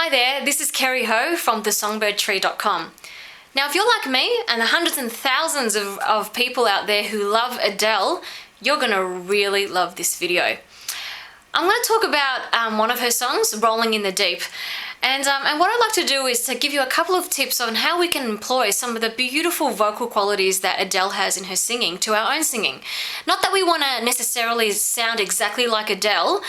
Hi there, this is Kerri Ho from thesongbirdtree.com. Now if you're like me and the hundreds and thousands of people out there who love Adele, you're gonna really love this video. I'm going to talk about one of her songs, Rolling in the Deep. And what I'd like to do is to give you a couple of tips on how we can employ some of the beautiful vocal qualities that Adele has in her singing to our own singing. Not that we want to necessarily sound exactly like Adele,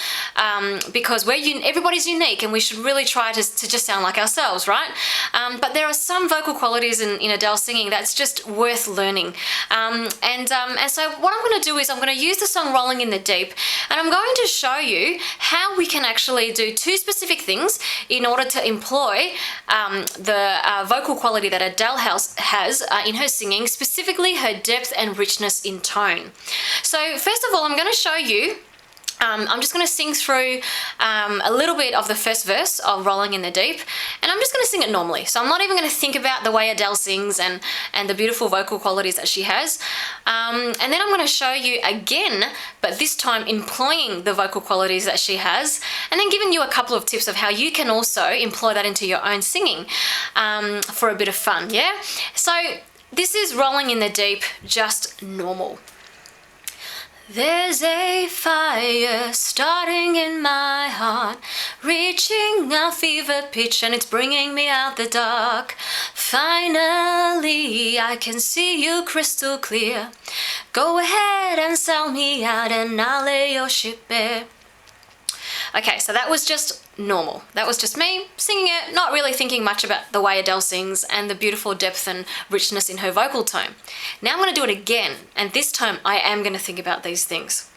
because everybody's unique and we should really try to just sound like ourselves, right? But there are some vocal qualities in Adele's singing that's just worth learning. And so what I'm going to do is I'm going to use the song Rolling in the Deep, and I'm going to show you how we can actually do two specific things in order to employ the vocal quality that Adele has in her singing, specifically her depth and richness in tone. So first of all, I'm going to show you I'm just going to sing through a little bit of the first verse of Rolling in the Deep, and I'm just going to sing it normally. So I'm not even going to think about the way Adele sings and the beautiful vocal qualities that she has. And then I'm going to show you again, but this time employing the vocal qualities that she has, and then giving you a couple of tips of how you can also employ that into your own singing for a bit of fun, yeah? So this is Rolling in the Deep, just normal. There's a fire starting in my heart, reaching a fever pitch, and it's bringing me out the dark. Finally, I can see you crystal clear. Go ahead and sell me out and I'll lay your ship bare. Okay, so that was just normal. That was just me singing it, not really thinking much about the way Adele sings and the beautiful depth and richness in her vocal tone. Now I'm going to do it again, and this time I am going to think about these things.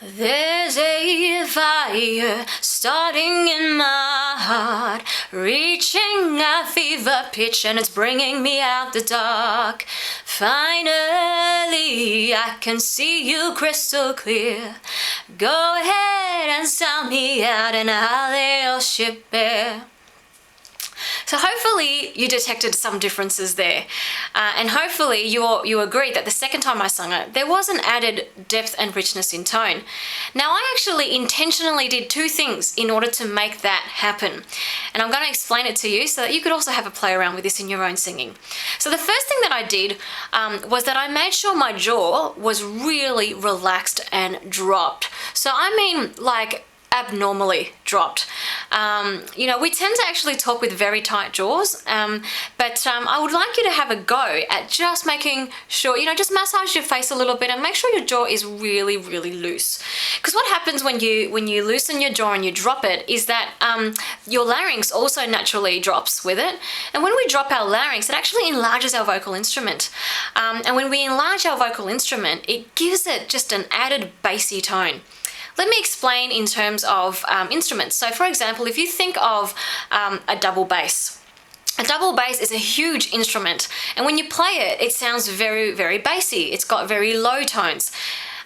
There's a fire starting in my heart, reaching a fever pitch, and it's bringing me out the dark. Finally, I can see you crystal clear. Go ahead and sell me out and I'll lay your ship bare. So hopefully you detected some differences there, and hopefully you agreed that the second time I sung it, there was an added depth and richness in tone. Now I actually intentionally did two things in order to make that happen, and I'm going to explain it to you so that you could also have a play around with this in your own singing. So the first thing that I did was that I made sure my jaw was really relaxed and dropped. So I mean like abnormally dropped. We tend to actually talk with very tight jaws, but I would like you to have a go at just making sure, just massage your face a little bit and make sure your jaw is really, really loose. Because what happens when you loosen your jaw and you drop it is that your larynx also naturally drops with it. And when we drop our larynx, it actually enlarges our vocal instrument. And when we enlarge our vocal instrument, it gives it just an added bassy tone. Let me explain in terms of instruments. So for example, if you think of a double bass. A double bass is a huge instrument, and when you play it, it sounds very, very bassy. It's got very low tones.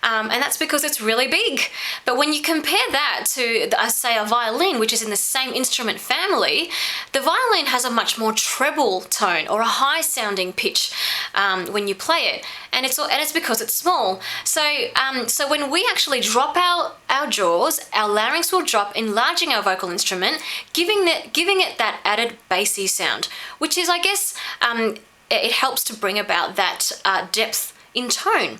And that's because it's really big. But when you compare that to, say, a violin, which is in the same instrument family, the violin has a much more treble tone or a high sounding pitch when you play it. And it's because it's small. So when we actually drop our jaws, our larynx will drop, enlarging our vocal instrument, giving it that added bassy sound, which is, I guess, it helps to bring about that depth in tone.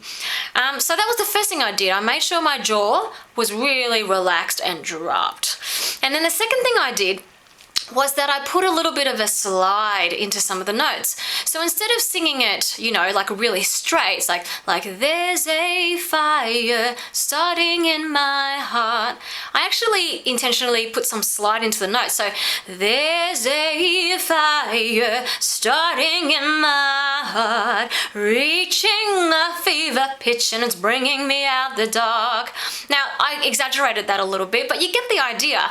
So that was the first thing I did. I made sure my jaw was really relaxed and dropped. And then the second thing I did was that I put a little bit of a slide into some of the notes. So instead of singing it, like really straight, it's like there's a fire starting in my heart, I actually intentionally put some slide into the notes. So there's a fire starting in my heart, reaching a fever pitch, and it's bringing me out the dark. Now I exaggerated that a little bit, but you get the idea,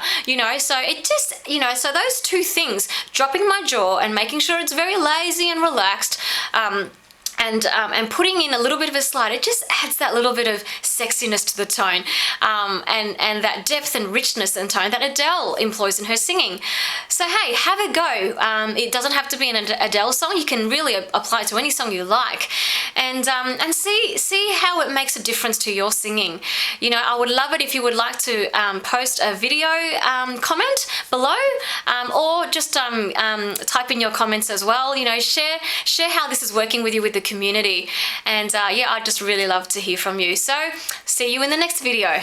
so it just, so those two things, dropping my jaw and making sure it's very lazy and relaxed, and putting in a little bit of a slide, it just adds that little bit of sexiness to the tone, and that depth and richness and tone that Adele employs in her singing. So hey, have a go. It doesn't have to be an Adele song. You can really apply it to any song you like, and see how it makes a difference to your singing. You know, I would love it if you would like to post a video comment below, or just type in your comments as well. You know, share how this is working with you with the community, and yeah, I'd just really love to hear from you. So see you in the next video.